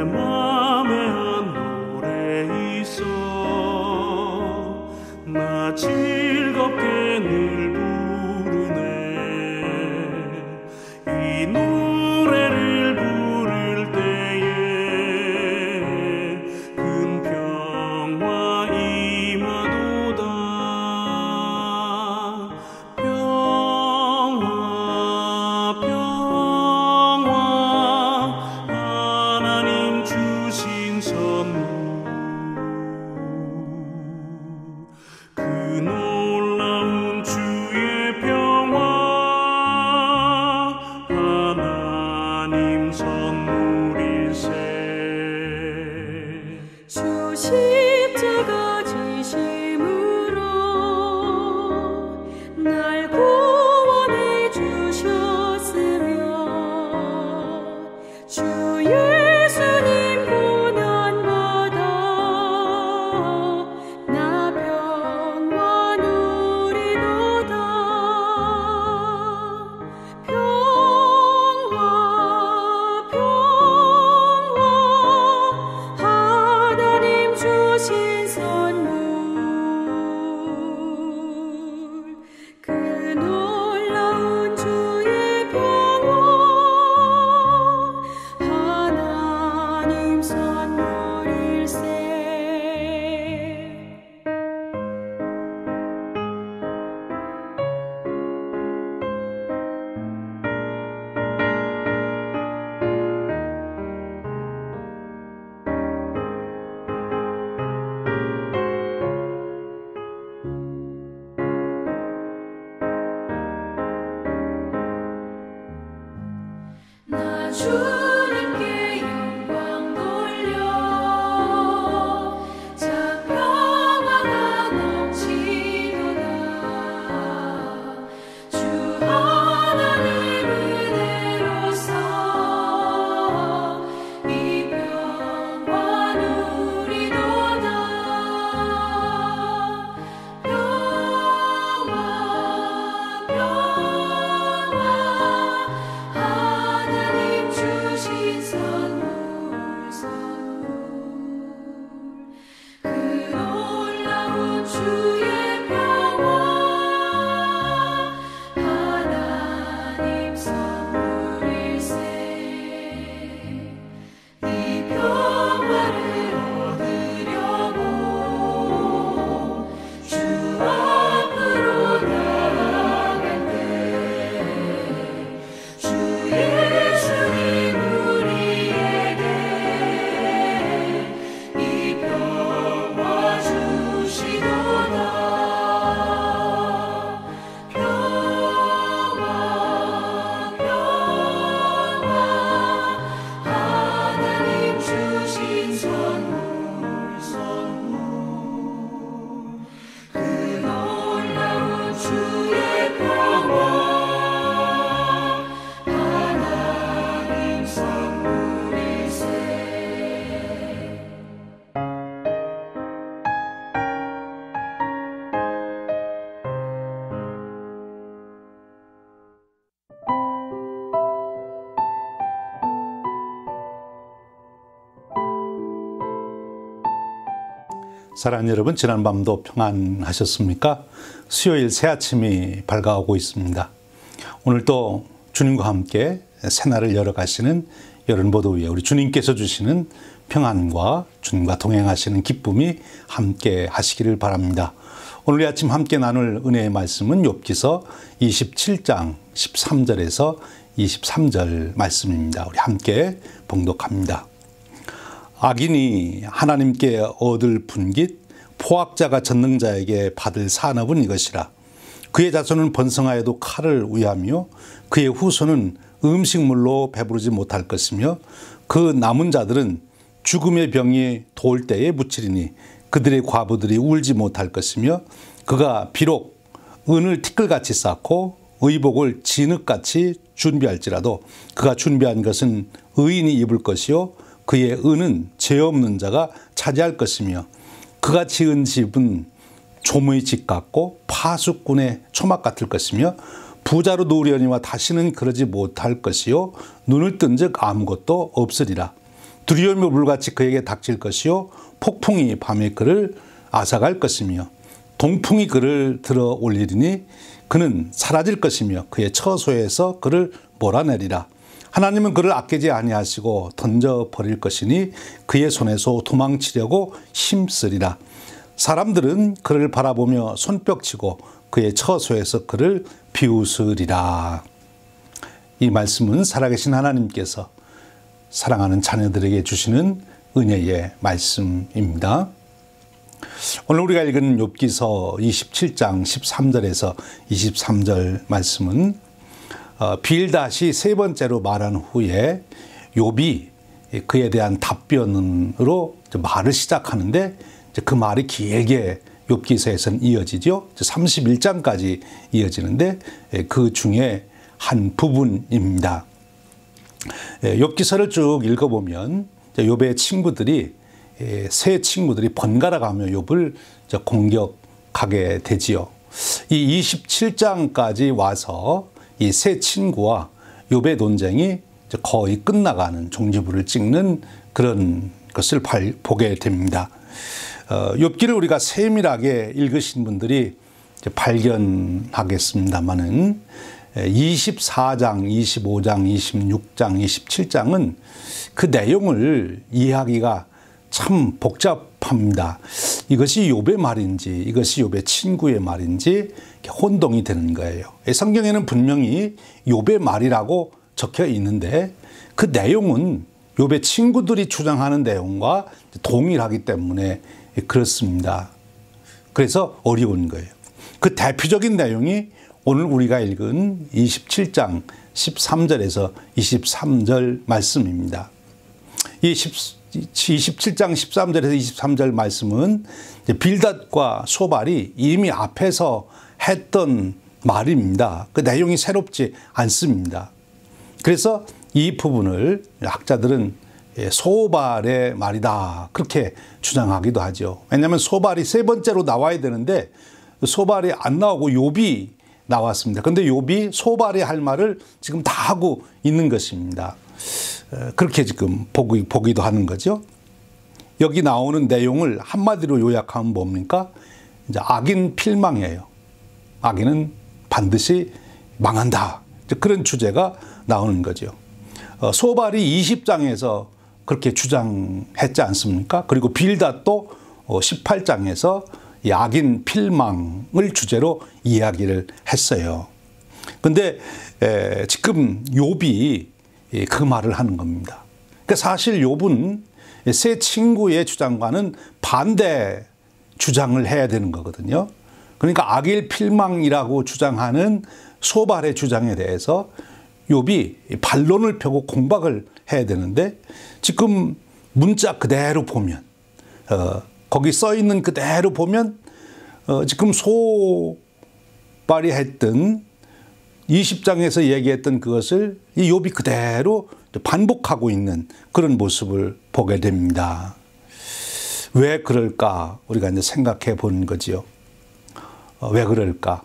맘에 한 노래 있어 나 즐겁게 늘 부르네 이 노래를 부를 때에 큰 평화 임하도다 평화 평화 하나님 주신 선물 그 놀라운 주의 평화 하나님 선물일세 주 십자가 지심으로 날 구원해 주셨으며 주 예수님 고난받아 나 평화 누리도다 평화 평화 하나님 주신 선물 그 놀라운 주의 평화 하나님 선물일세 나 주님께 영광 돌려 자 평화가 넘치도다 주 하나님 은혜로서 이 평화 누리도다 평화 평화 하나님 주신 선물 그 놀라운 주의 평화 하나님 선물일세 이 평화를 얻으려고 주 앞으로 나아갈 때 주 예수님 우리에게 이 평화 주시도다 평화 평화 하나님 주신 선물 그 놀라운 주의 평화 하나님 선물일세 사랑하는 여러분, 지난밤도 평안하셨습니까? 수요일 새 아침이 밝아오고 있습니다. 오늘도 주님과 함께 새날을 열어가시는 여러분 모두 위에 우리 주님께서 주시는 평안과 주님과 동행하시는 기쁨이 함께 하시기를 바랍니다. 오늘 아침 함께 나눌 은혜의 말씀은 욥기서 27장 13절에서 23절 말씀입니다. 우리 함께 봉독합니다. 악인이 하나님께 얻을 분깃, 포악자가 전능자에게 받을 산업은 이것이라. 그의 자손은 번성하여도 칼을 위하며 그의 후손은 음식물로 배부르지 못할 것이며 그 남은 자들은 죽음의 병이 도올 때에 묻히리니 그들의 과부들이 울지 못할 것이며 그가 비록 은을 티끌같이 쌓고 의복을 진흙같이 준비할지라도 그가 준비한 것은 의인이 입을 것이요 그의 은은 죄 없는 자가 차지할 것이며 그가 지은 집은 조무의 집 같고 파수꾼의 초막 같을 것이며 부자로 누우려니와 다시는 그러지 못할 것이요 눈을 뜬 즉 아무것도 없으리라. 두려움이 불같이 그에게 닥칠 것이요 폭풍이 밤에 그를 앗아갈 것이며 동풍이 그를 들어 올리리니 그는 사라질 것이며 그의 처소에서 그를 몰아내리라. 하나님은 그를 아끼지 아니하시고 던져버릴 것이니 그의 손에서 도망치려고 힘쓰리라. 사람들은 그를 바라보며 손뼉치고 그의 처소에서 그를 비웃으리라. 이 말씀은 살아계신 하나님께서 사랑하는 자녀들에게 주시는 은혜의 말씀입니다. 오늘 우리가 읽은 욥기서 27장 13절에서 23절 말씀은 빌닷이 세 번째로 말한 후에 욥이 그에 대한 답변으로 말을 시작하는데 그 말이 길게 욥기서에서는 이어지죠. 31장까지 이어지는데 그 중에 한 부분입니다. 욥기서를 쭉 읽어보면 욥의 친구들이 세 친구들이 번갈아 가며 욥을 공격하게 되지요. 이 27장까지 와서 이 세 친구와 욥의 논쟁이 거의 끝나가는 종지부를 찍는 그런 것을 보게 됩니다. 욥기를 우리가 세밀하게 읽으신 분들이 발견하겠습니다마는 24장, 25장, 26장, 27장은 그 내용을 이해하기가 참 복잡합니다. 이것이 욥의 말인지 이것이 욥의 친구의 말인지 혼동이 되는 거예요. 성경에는 분명히 욥의 말이라고 적혀 있는데 그 내용은 욥의 친구들이 주장하는 내용과 동일하기 때문에 그렇습니다. 그래서 어려운 거예요. 그 대표적인 내용이 오늘 우리가 읽은 27장 13절에서 23절 말씀입니다. 이 27장 13절에서 23절 말씀은 빌닷과 소발이 이미 앞에서 했던 말입니다. 그 내용이 새롭지 않습니다. 그래서 이 부분을 학자들은 소발의 말이다 그렇게 주장하기도 하죠. 왜냐하면 소발이 세 번째로 나와야 되는데 소발이 안 나오고 욥이 나왔습니다. 그런데 욥이 소발이 할 말을 지금 다 하고 있는 것입니다. 그렇게 지금 보기도 하는 거죠. 여기 나오는 내용을 한마디로 요약하면 뭡니까? 이제 악인 필망이에요. 악인은 반드시 망한다. 그런 주제가 나오는 거죠. 소발이 20장에서 그렇게 주장했지 않습니까? 그리고 빌닷도 18장에서 이 악인 필망을 주제로 이야기를 했어요. 그런데 지금 욥이 그 말을 하는 겁니다. 그러니까 사실 욥은 세 친구의 주장과는 반대 주장을 해야 되는 거거든요. 그러니까 악일 필망이라고 주장하는 소발의 주장에 대해서 욥이 반론을 펴고 공박을 해야 되는데 지금 문자 그대로 보면 거기 써 있는 그대로 보면 지금 소발이 했던 20장에서 얘기했던 그것을 이 욥이 그대로 반복하고 있는 그런 모습을 보게 됩니다. 왜 그럴까? 우리가 이제 생각해 보는 거지요. 왜 그럴까?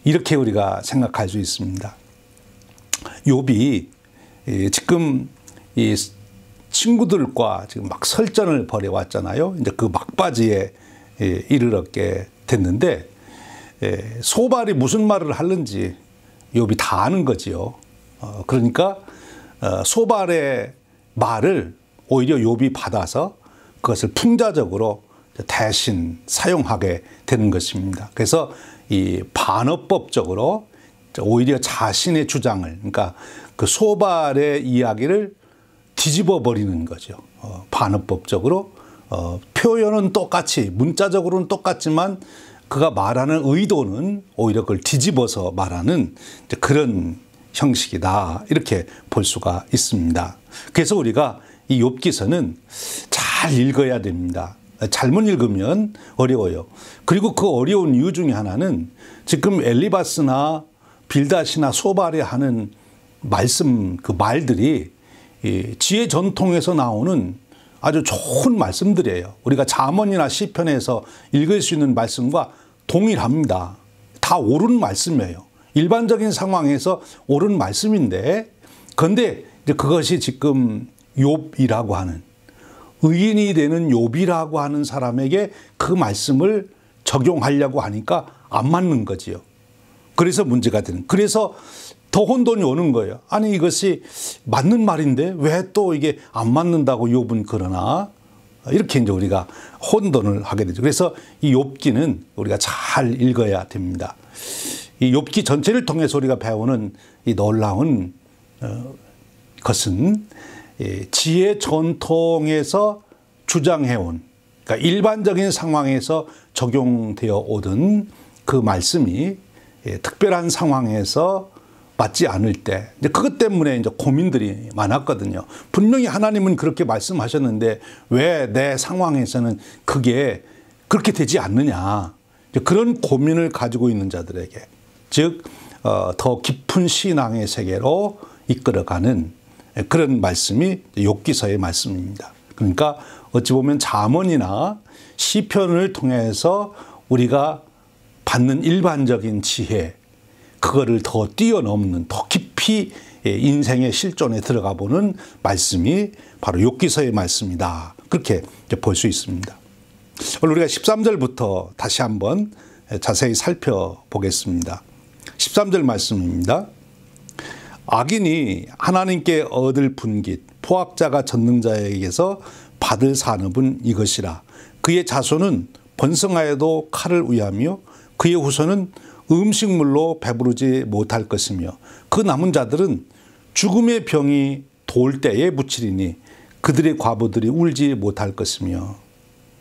이렇게 우리가 생각할 수 있습니다. 욥이 지금 이 친구들과 지금 막 설전을 벌여왔잖아요. 이제 그 막바지에 이르렀게 됐는데 소발이 무슨 말을 하는지 욥이 다 아는 거지요. 그러니까 소발의 말을 오히려 욥이 받아서 그것을 풍자적으로 대신 사용하게 되는 것입니다. 그래서 이 반어법적으로 오히려 자신의 주장을, 그러니까 그 소발의 이야기를 뒤집어 버리는 거죠. 반어법적으로 표현은 똑같이 문자적으로는 똑같지만 그가 말하는 의도는 오히려 그걸 뒤집어서 말하는 그런 형식이다 이렇게 볼 수가 있습니다. 그래서 우리가 이 욥기서는 잘 읽어야 됩니다. 잘못 읽으면 어려워요. 그리고 그 어려운 이유 중에 하나는 지금 엘리바스나 빌닷이나 소발이 하는 말씀 그 말들이 지혜 전통에서 나오는 아주 좋은 말씀들이에요. 우리가 잠언이나 시편에서 읽을 수 있는 말씀과 동일합니다. 다 옳은 말씀이에요. 일반적인 상황에서 옳은 말씀인데 그런데 그것이 지금 욥이라고 하는, 의인이 되는 욥이라고 하는 사람에게 그 말씀을 적용하려고 하니까 안 맞는 거지요. 그래서 문제가 되는, 그래서 더 혼돈이 오는 거예요. 아니 이것이 맞는 말인데 왜 또 이게 안 맞는다고 욥은 그러나, 이렇게 이제 우리가 혼돈을 하게 되죠. 그래서 이 욥기는 우리가 잘 읽어야 됩니다. 이 욥기 전체를 통해서 우리가 배우는 이 놀라운 것은 지혜 전통에서 주장해온, 그러니까 일반적인 상황에서 적용되어 오던 그 말씀이 특별한 상황에서 맞지 않을 때, 이제 그것 때문에 이제 고민들이 많았거든요. 분명히 하나님은 그렇게 말씀하셨는데 왜 내 상황에서는 그게 그렇게 되지 않느냐. 그런 고민을 가지고 있는 자들에게, 즉 더 깊은 신앙의 세계로 이끌어가는 그런 말씀이 욥기서의 말씀입니다. 그러니까 어찌 보면 잠언이나 시편을 통해서 우리가 받는 일반적인 지혜, 그거를 더 뛰어넘는, 더 깊이 인생의 실존에 들어가 보는 말씀이 바로 욥기서의 말씀이다. 그렇게 볼 수 있습니다. 오늘 우리가 13절부터 다시 한번 자세히 살펴보겠습니다. 13절 말씀입니다. 악인이 하나님께 얻을 분깃, 포악자가 전능자에게서 받을 산업은 이것이라. 그의 자손은 번성하여도 칼을 위하며 그의 후손은 음식물로 배부르지 못할 것이며 그 남은 자들은 죽음의 병이 돌 때에 묻히리니 그들의 과부들이 울지 못할 것이며.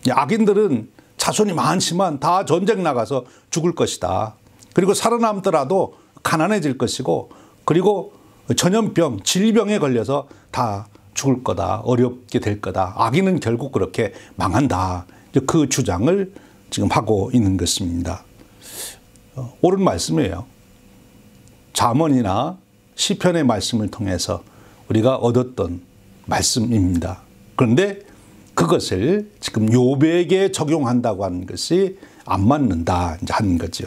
악인들은 자손이 많지만 다 전쟁 나가서 죽을 것이다. 그리고 살아남더라도 가난해질 것이고, 그리고 전염병, 질병에 걸려서 다 죽을 거다. 어렵게 될 거다. 악인은 결국 그렇게 망한다. 그 주장을 지금 하고 있는 것입니다. 옳은 말씀이에요. 잠언이나 시편의 말씀을 통해서 우리가 얻었던 말씀입니다. 그런데 그것을 지금 욥에게 적용한다고 하는 것이 안 맞는다 하는 거죠.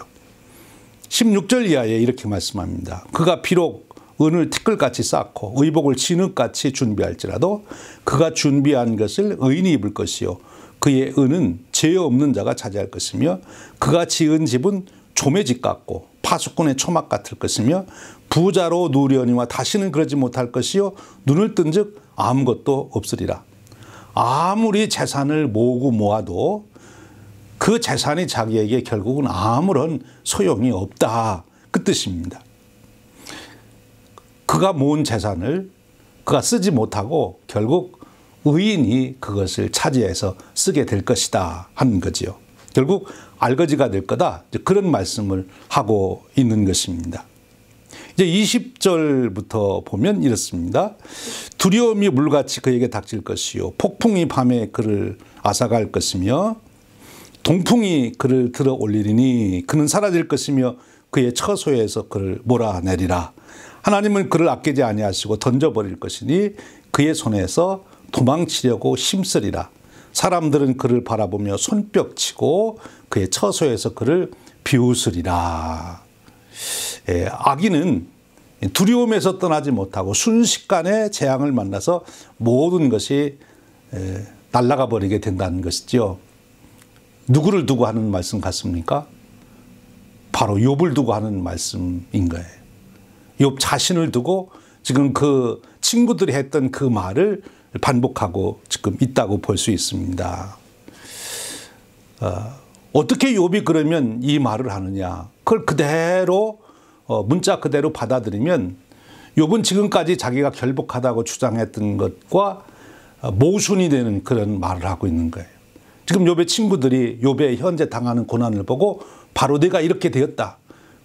16절 이하에 이렇게 말씀합니다. 그가 비록 은을 티끌같이 쌓고 의복을 진흙같이 준비할지라도 그가 준비한 것을 의인이 입을 것이요 그의 은은 죄 없는 자가 차지할 것이며 그가 지은 집은 조매 집 같고 파수꾼의 초막 같을 것이며 부자로 누려니와 다시는 그러지 못할 것이요 눈을 뜬즉 아무것도 없으리라. 아무리 재산을 모으고 모아도 그 재산이 자기에게 결국은 아무런 소용이 없다. 그 뜻입니다. 그가 모은 재산을 그가 쓰지 못하고 결국 의인이 그것을 차지해서 쓰게 될 것이다 하는 거지요. 결국 알거지가 될 거다. 그런 말씀을 하고 있는 것입니다. 이제 20절부터 보면 이렇습니다. 두려움이 물같이 그에게 닥칠 것이요 폭풍이 밤에 그를 앗아갈 것이며 동풍이 그를 들어 올리리니 그는 사라질 것이며 그의 처소에서 그를 몰아내리라. 하나님은 그를 아끼지 아니하시고 던져버릴 것이니 그의 손에서 도망치려고 힘쓰리라. 사람들은 그를 바라보며 손뼉치고 그의 처소에서 그를 비웃으리라. 악인은 두려움에서 떠나지 못하고 순식간에 재앙을 만나서 모든 것이 날아가 버리게 된다는 것이죠. 누구를 두고 하는 말씀 같습니까? 바로 욥을 두고 하는 말씀인 거예요. 욥 자신을 두고 지금 그 친구들이 했던 그 말을 반복하고 지금 있다고 볼 수 있습니다. 어떻게 욥이 그러면 이 말을 하느냐? 그걸 그대로 문자 그대로 받아들이면 욥은 지금까지 자기가 결복하다고 주장했던 것과 모순이 되는 그런 말을 하고 있는 거예요. 지금 욥의 친구들이 욥의 현재 당하는 고난을 보고 바로 내가 이렇게 되었다.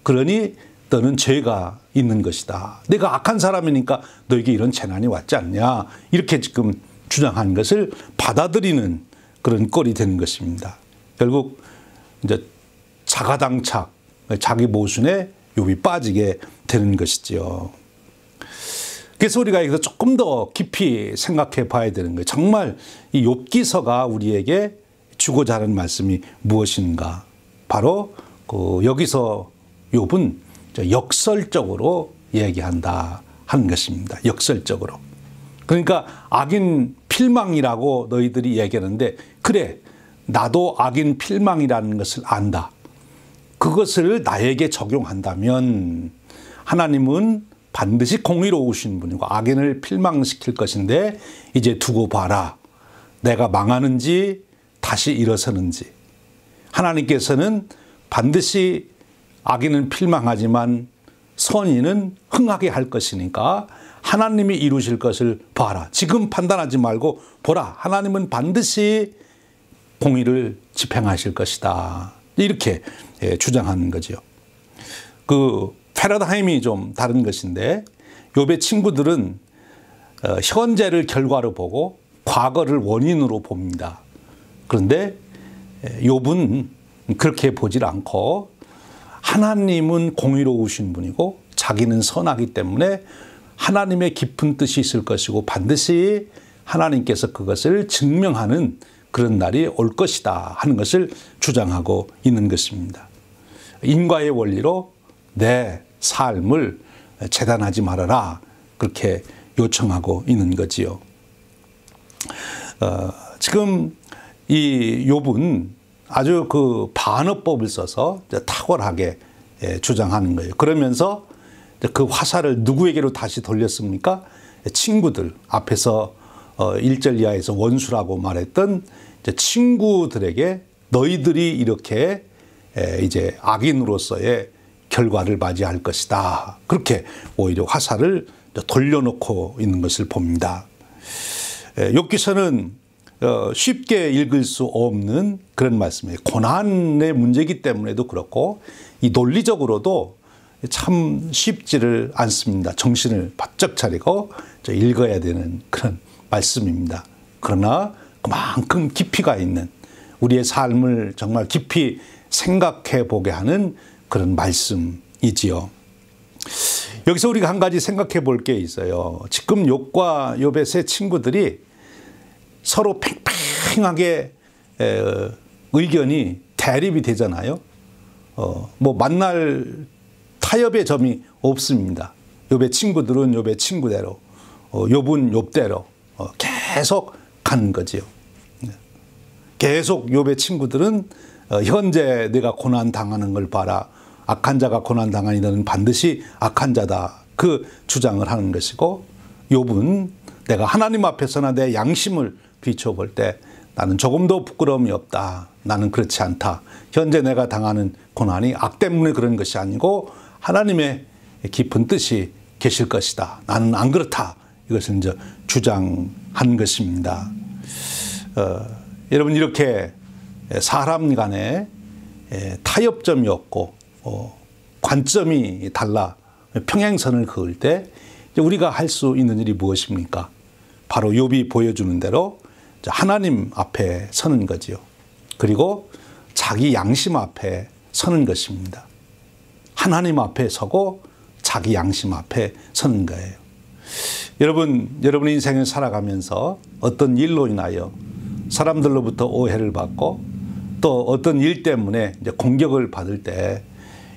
그러니 너는 죄가 있는 것이다. 내가 악한 사람이니까 너에게 이런 재난이 왔지 않냐. 이렇게 지금 주장한 것을 받아들이는 그런 꼴이 되는 것입니다. 결국 이제 자가당착, 자기 모순에 욥이 빠지게 되는 것이죠. 그래서 우리가 여기서 조금 더 깊이 생각해 봐야 되는 거예요. 정말 이 욥기서가 우리에게 주고자 하는 말씀이 무엇인가. 바로 여기서 욥은 역설적으로 얘기한다 하는 것입니다. 역설적으로. 그러니까 악인 필망이라고 너희들이 얘기하는데, 그래, 나도 악인 필망이라는 것을 안다. 그것을 나에게 적용한다면 하나님은 반드시 공의로우신 분이고 악인을 필망시킬 것인데, 이제 두고 봐라. 내가 망하는지 다시 일어서는지. 하나님께서는 반드시 악인은 필망하지만 선인은 흥하게 할 것이니까 하나님이 이루실 것을 봐라. 지금 판단하지 말고 보라. 하나님은 반드시 공의를 집행하실 것이다. 이렇게 주장하는 거죠. 그 패러다임이 좀 다른 것인데, 욥의 친구들은 현재를 결과로 보고 과거를 원인으로 봅니다. 그런데 욥은 그렇게 보질 않고 하나님은 공의로우신 분이고 자기는 선하기 때문에 하나님의 깊은 뜻이 있을 것이고 반드시 하나님께서 그것을 증명하는 그런 날이 올 것이다 하는 것을 주장하고 있는 것입니다. 인과의 원리로 내 삶을 재단하지 말아라, 그렇게 요청하고 있는 거지요. 지금 이 욥은 아주 그 반어법을 써서 탁월하게 주장하는 거예요. 그러면서 그 화살을 누구에게로 다시 돌렸습니까? 친구들, 앞에서 1절 이하에서 원수라고 말했던 친구들에게 너희들이 이렇게 이제 악인으로서의 결과를 맞이할 것이다. 그렇게 오히려 화살을 돌려놓고 있는 것을 봅니다. 욥기서는 쉽게 읽을 수 없는 그런 말씀이에요. 고난의 문제이기 때문에도 그렇고 이 논리적으로도 참 쉽지를 않습니다. 정신을 바짝 차리고 읽어야 되는 그런 말씀입니다. 그러나 그만큼 깊이가 있는, 우리의 삶을 정말 깊이 생각해 보게 하는 그런 말씀이지요. 여기서 우리가 한 가지 생각해 볼 게 있어요. 지금 욥과 욥의 세 친구들이 서로 팽팽하게 의견이 대립이 되잖아요. 뭐 만날 타협의 점이 없습니다. 욥의 친구들은 욥의 친구대로, 욥은 욥대로 계속 가는 거지요. 계속 욥의 친구들은 현재 내가 고난 당하는 걸 봐라. 악한 자가 고난 당하니 너는 반드시 악한 자다. 그 주장을 하는 것이고, 욥은 내가 하나님 앞에서나 내 양심을 비춰볼 때 나는 조금도 부끄러움이 없다. 나는 그렇지 않다. 현재 내가 당하는 고난이 악 때문에 그런 것이 아니고 하나님의 깊은 뜻이 계실 것이다. 나는 안 그렇다. 이것을 이제 주장한 것입니다. 여러분, 이렇게 사람 간에 타협점이 없고 관점이 달라 평행선을 그을 때 우리가 할 수 있는 일이 무엇입니까? 바로 욥이 보여주는 대로 하나님 앞에 서는 거지요. 그리고 자기 양심 앞에 서는 것입니다. 하나님 앞에 서고 자기 양심 앞에 서는 거예요. 여러분 인생을 살아가면서 어떤 일로 인하여 사람들로부터 오해를 받고 또 어떤 일 때문에 이제 공격을 받을 때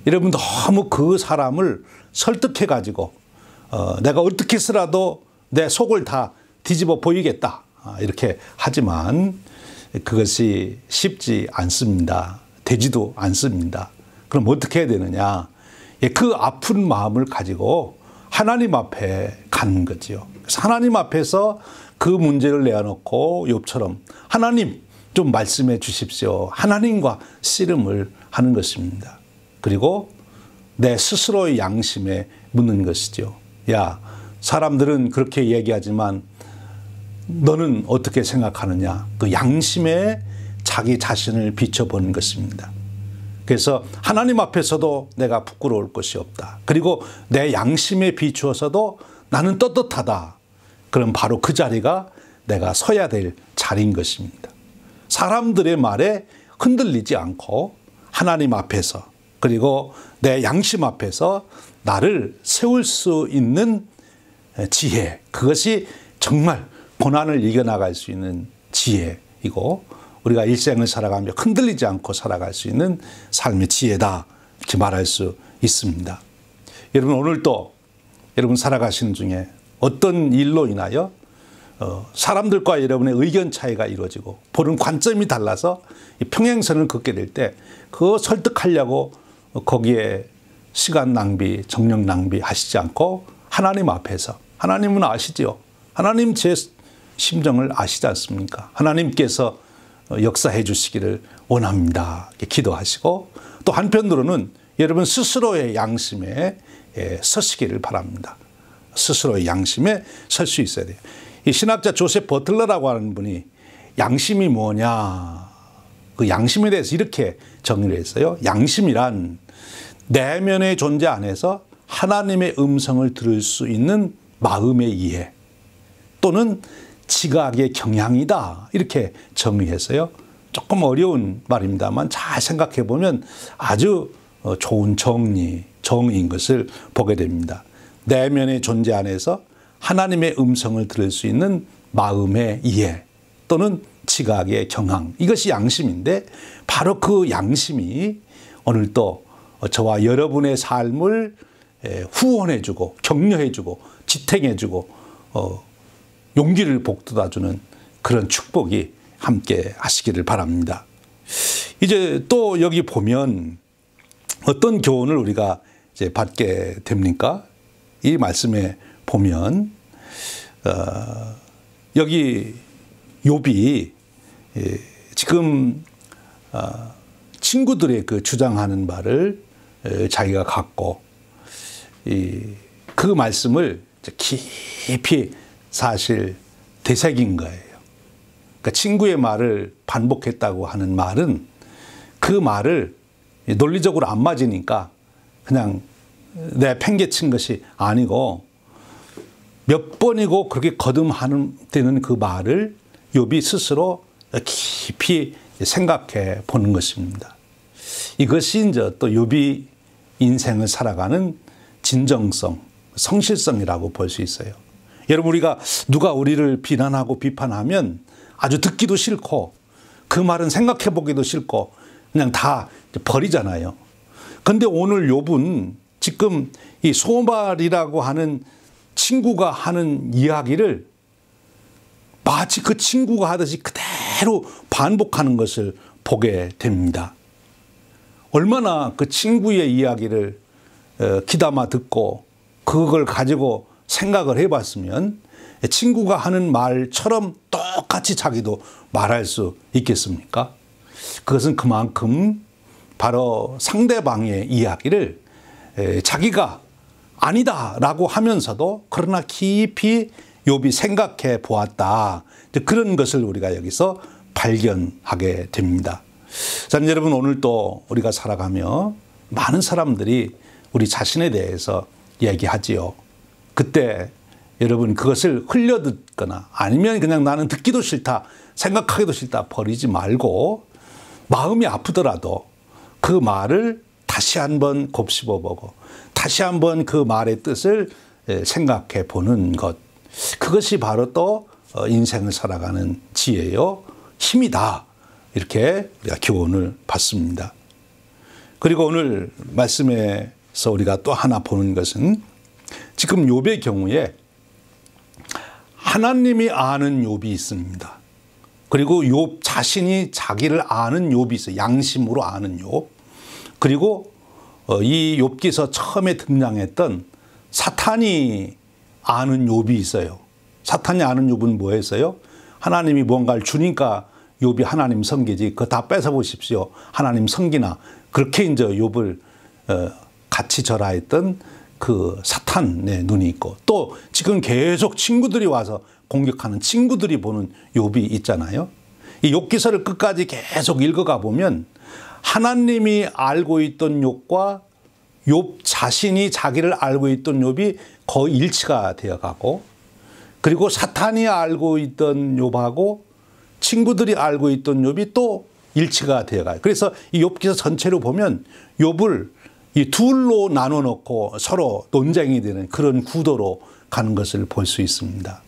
여러분 너무 그 사람을 설득해 가지고 내가 어떻게 해서라도 내 속을 다 뒤집어 보이겠다 이렇게 하지만 그것이 쉽지 않습니다. 되지도 않습니다. 그럼 어떻게 해야 되느냐? 그 아픈 마음을 가지고 하나님 앞에 가는 거지요. 그래서 하나님 앞에서 그 문제를 내어놓고 욥처럼 하나님 좀 말씀해 주십시오. 하나님과 씨름을 하는 것입니다. 그리고 내 스스로의 양심에 묻는 것이죠. 야, 사람들은 그렇게 얘기하지만 너는 어떻게 생각하느냐? 그 양심에 자기 자신을 비춰보는 것입니다. 그래서 하나님 앞에서도 내가 부끄러울 것이 없다. 그리고 내 양심에 비추어서도 나는 떳떳하다. 그럼 바로 그 자리가 내가 서야 될 자리인 것입니다. 사람들의 말에 흔들리지 않고 하나님 앞에서 그리고 내 양심 앞에서 나를 세울 수 있는 지혜, 그것이 정말 고난을 이겨나갈 수 있는 지혜이고 우리가 일생을 살아가며 흔들리지 않고 살아갈 수 있는 삶의 지혜다 이렇게 말할 수 있습니다. 여러분, 오늘도 여러분 살아가시는 중에 어떤 일로 인하여 사람들과 여러분의 의견 차이가 이루어지고 보는 관점이 달라서 이 평행선을 걷게 될 때 그거 설득하려고 거기에 시간 낭비, 정력 낭비 하시지 않고 하나님 앞에서, 하나님은 아시죠? 하나님 제 심정을 아시지 않습니까? 하나님께서 역사해 주시기를 원합니다. 기도하시고 또 한편으로는 여러분 스스로의 양심에 서시기를 바랍니다. 스스로의 양심에 설 수 있어야 돼요. 이 신학자 조셉 버틀러라고 하는 분이 양심이 뭐냐, 그 양심에 대해서 이렇게 정의를 했어요. 양심이란 내면의 존재 안에서 하나님의 음성을 들을 수 있는 마음의 이해 또는 지각의 경향이다, 이렇게 정의했어요. 조금 어려운 말입니다만 잘 생각해 보면 아주 좋은 정의인 것을 보게 됩니다. 내면의 존재 안에서 하나님의 음성을 들을 수 있는 마음의 이해 또는 지각의 경향, 이것이 양심인데 바로 그 양심이 오늘 또 저와 여러분의 삶을 후원해주고 격려해주고 지탱해주고 용기를 북돋아주는 그런 축복이 함께 하시기를 바랍니다. 이제 또 여기 보면 어떤 교훈을 우리가 이제 받게 됩니까? 이 말씀에 보면 여기 욥이 지금 친구들의 그 주장하는 말을 자기가 갖고 그 말씀을 깊이 사실 되새긴 거예요. 그러니까 친구의 말을 반복했다고 하는 말은 그 말을 논리적으로 안 맞으니까 그냥 내 팽개친 것이 아니고 몇 번이고 그렇게 거듭하는 그 말을 욥이 스스로 깊이 생각해 보는 것입니다. 이것이 이제 또 욥이 인생을 살아가는 진정성, 성실성이라고 볼 수 있어요. 여러분, 우리가 누가 우리를 비난하고 비판하면 아주 듣기도 싫고 그 말은 생각해 보기도 싫고 그냥 다 버리잖아요. 그런데 오늘 욥은 지금 이 소말이라고 하는 친구가 하는 이야기를 마치 그 친구가 하듯이 그대로 반복하는 것을 보게 됩니다. 얼마나 그 친구의 이야기를 귀담아 듣고 그걸 가지고 생각을 해봤으면 친구가 하는 말처럼 똑같이 자기도 말할 수 있겠습니까? 그것은 그만큼 바로 상대방의 이야기를 자기가 아니다라고 하면서도 그러나 깊이 욥이 생각해 보았다, 그런 것을 우리가 여기서 발견하게 됩니다. 자, 여러분, 오늘 또 우리가 살아가며 많은 사람들이 우리 자신에 대해서 얘기하지요. 그때 여러분 그것을 흘려듣거나 아니면 그냥 나는 듣기도 싫다, 생각하기도 싫다 버리지 말고 마음이 아프더라도 그 말을 다시 한번 곱씹어보고 다시 한번 그 말의 뜻을 생각해 보는 것, 그것이 바로 또 인생을 살아가는 지혜요 힘이다, 이렇게 우리가 교훈을 받습니다. 그리고 오늘 말씀에서 우리가 또 하나 보는 것은 지금 욥의 경우에 하나님이 아는 욥이 있습니다. 그리고 욥 자신이 자기를 아는 욥이 있어요. 양심으로 아는 욥. 그리고 이 욥기서 처음에 등장했던 사탄이 아는 욥이 있어요. 사탄이 아는 욥은 뭐였어요? 하나님이 뭔가를 주니까 욥이 하나님 섬기지 그거 다 뺏어보십시오, 하나님 섬기나, 그렇게 이제 욥을 같이 절하했던 그 사탄의 눈이 있고, 또 지금 계속 친구들이 와서 공격하는 친구들이 보는 욥이 있잖아요. 이 욥기서를 끝까지 계속 읽어가 보면 하나님이 알고 있던 욥과 욥 자신이 자기를 알고 있던 욥이 거의 일치가 되어가고, 그리고 사탄이 알고 있던 욥하고 친구들이 알고 있던 욥이 또 일치가 되어가요. 그래서 이 욥기서 전체로 보면 욥을 이 둘로 나눠 놓고 서로 논쟁이 되는 그런 구도로 가는 것을 볼 수 있습니다.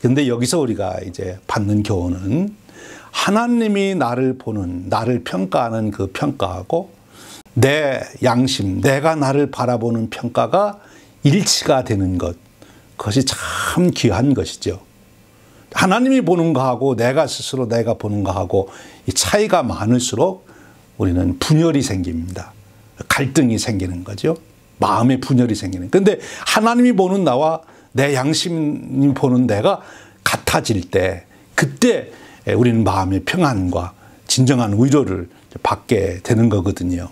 그런데 여기서 우리가 이제 받는 교훈은 하나님이 나를 보는, 나를 평가하는 그 평가하고 내 양심, 내가 나를 바라보는 평가가 일치가 되는 것, 그것이 참 귀한 것이죠. 하나님이 보는 거하고 내가 스스로 내가 보는 거하고 이 차이가 많을수록 우리는 분열이 생깁니다. 갈등이 생기는 거죠. 마음의 분열이 생기는. 그런데 하나님이 보는 나와 내 양심이 보는 내가 같아질 때 그때 우리는 마음의 평안과 진정한 위로를 받게 되는 거거든요.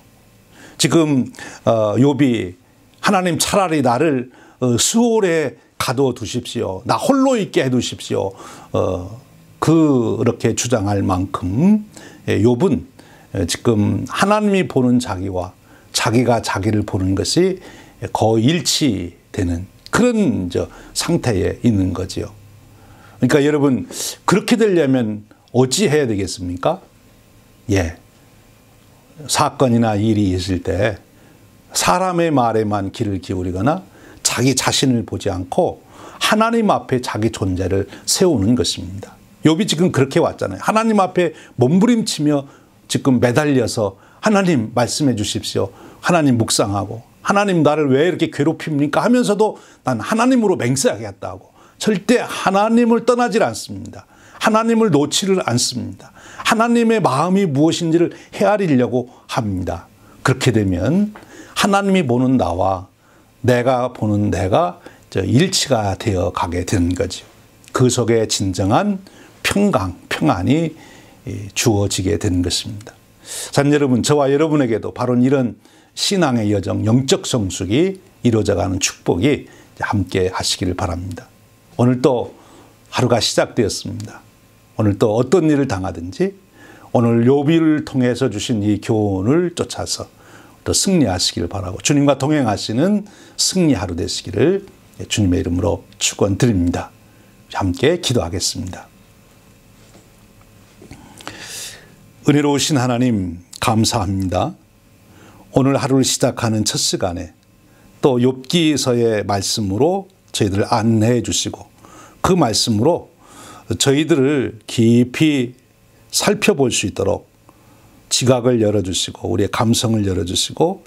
지금 욥이 하나님 차라리 나를 수월에 가둬두십시오. 나 홀로 있게 해두십시오. 그렇게 주장할 만큼 욥은 지금 하나님이 보는 자기와 자기가 자기를 보는 것이 거의 일치되는 그런 상태에 있는 거지요. 그러니까 여러분 그렇게 되려면 어찌 해야 되겠습니까? 예, 사건이나 일이 있을 때 사람의 말에만 귀를 기울이거나 자기 자신을 보지 않고 하나님 앞에 자기 존재를 세우는 것입니다. 욥이 지금 그렇게 왔잖아요. 하나님 앞에 몸부림치며 지금 매달려서 하나님 말씀해 주십시오. 하나님 묵상하고 하나님 나를 왜 이렇게 괴롭힙니까? 하면서도 난 하나님으로 맹세하겠다고 절대 하나님을 떠나질 않습니다. 하나님을 놓지를 않습니다. 하나님의 마음이 무엇인지를 헤아리려고 합니다. 그렇게 되면 하나님이 보는 나와 내가 보는 내가 일치가 되어 가게 되는 거죠. 그 속에 진정한 평강, 평안이 주어지게 되는 것입니다. 자, 여러분, 저와 여러분에게도 바로 이런 신앙의 여정, 영적 성숙이 이루어져가는 축복이 함께 하시기를 바랍니다. 오늘 또 하루가 시작되었습니다. 오늘 또 어떤 일을 당하든지 오늘 욥을 통해서 주신 이 교훈을 쫓아서 또 승리하시기를 바라고 주님과 동행하시는 승리 하루 되시기를 주님의 이름으로 축원드립니다. 함께 기도하겠습니다. 은혜로우신 하나님 감사합니다. 오늘 하루를 시작하는 첫 시간에 또 욥기서의 말씀으로 저희들을 안내해 주시고 그 말씀으로 저희들을 깊이 살펴볼 수 있도록 지각을 열어주시고 우리의 감성을 열어주시고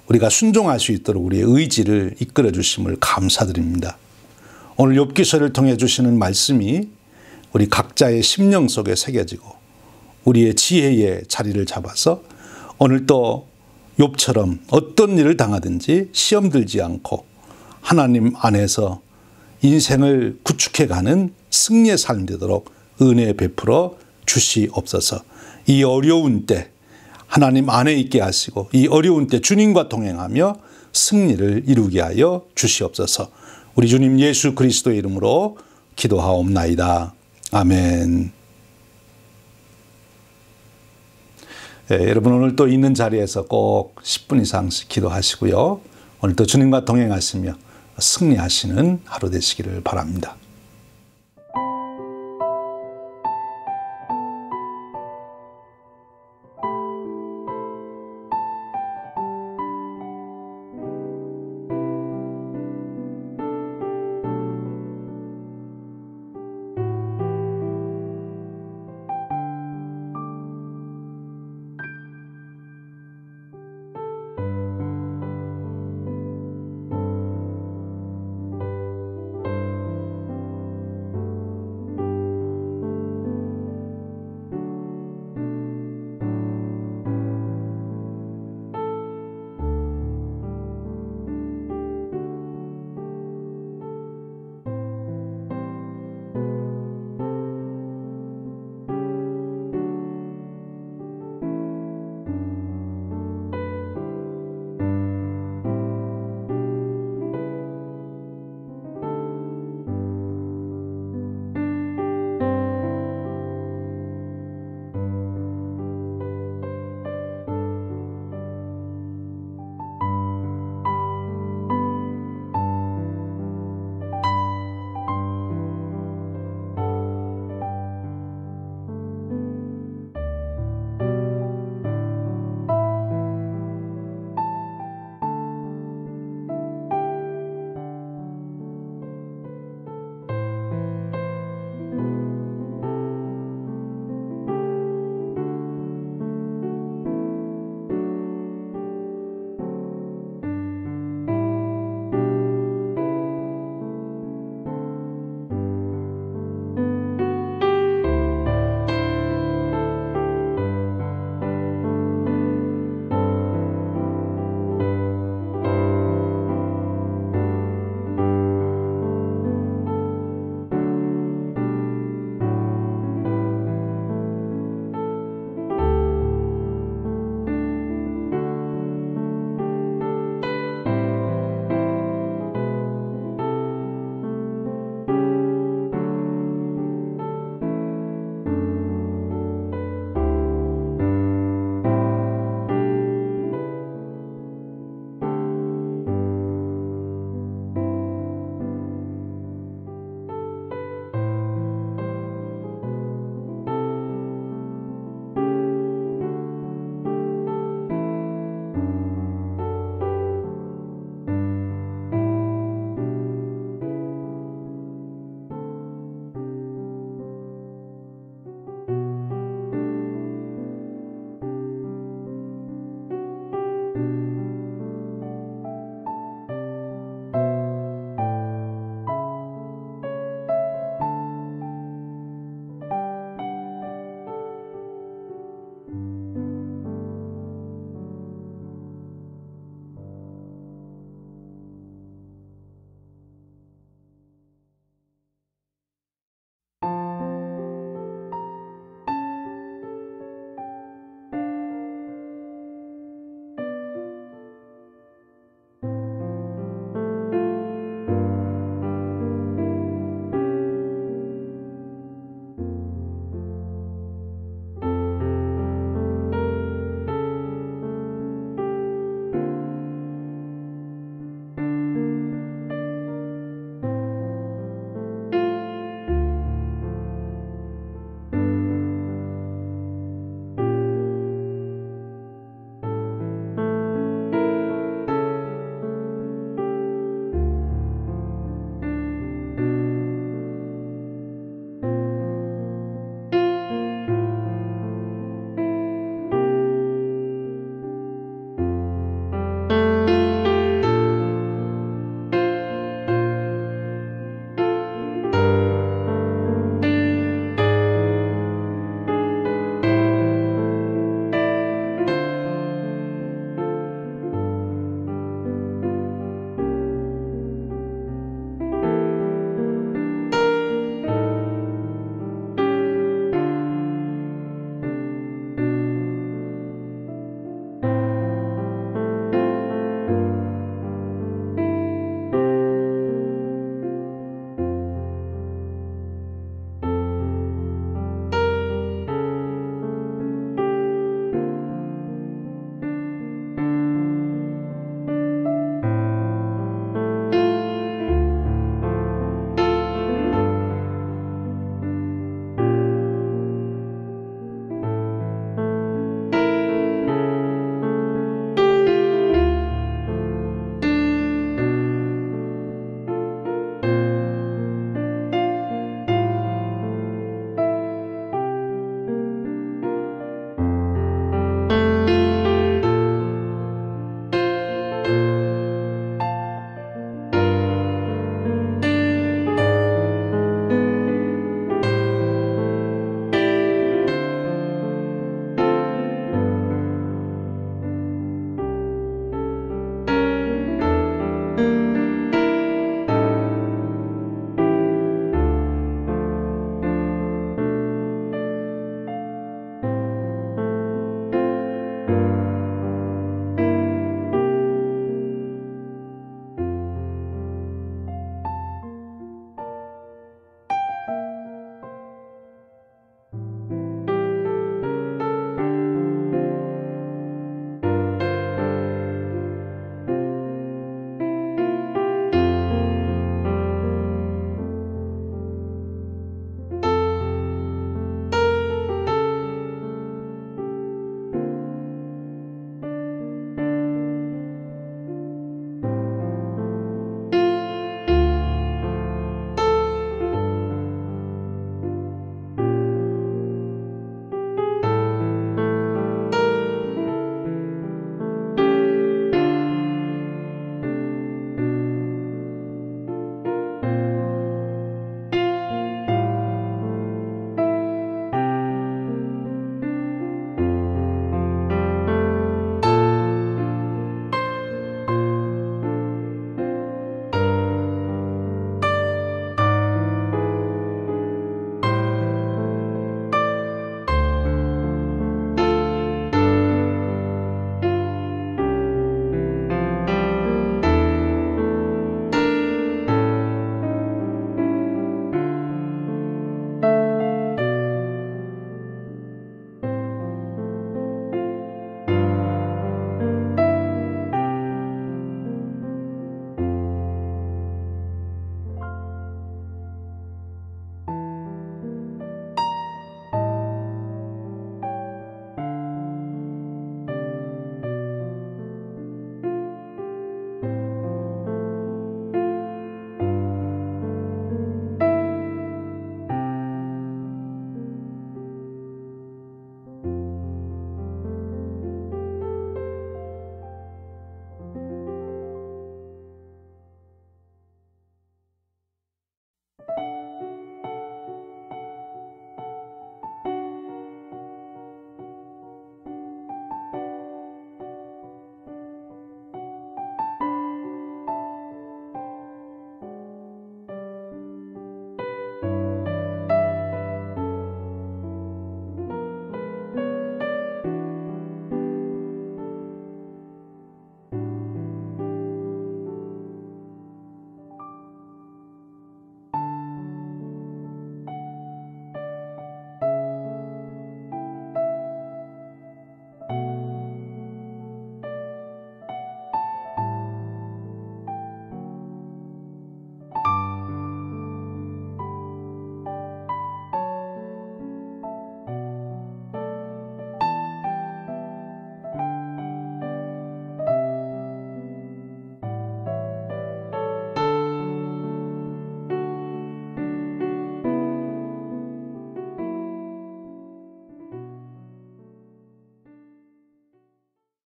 우리가 순종할 수 있도록 우리의 의지를 이끌어 주심을 감사드립니다. 오늘 욥기서를 통해 주시는 말씀이 우리 각자의 심령 속에 새겨지고 우리의 지혜의 자리를 잡아서 오늘 또 욥처럼 어떤 일을 당하든지 시험 들지 않고 하나님 안에서 인생을 구축해가는 승리의 삶이 되도록 은혜 베풀어 주시옵소서. 이 어려운 때 하나님 안에 있게 하시고 이 어려운 때 주님과 동행하며 승리를 이루게 하여 주시옵소서. 우리 주님 예수 그리스도의 이름으로 기도하옵나이다. 아멘. 여러분 오늘 또 있는 자리에서 꼭 10분 이상씩 기도하시고요. 오늘 또 주님과 동행하시며 승리하시는 하루 되시기를 바랍니다.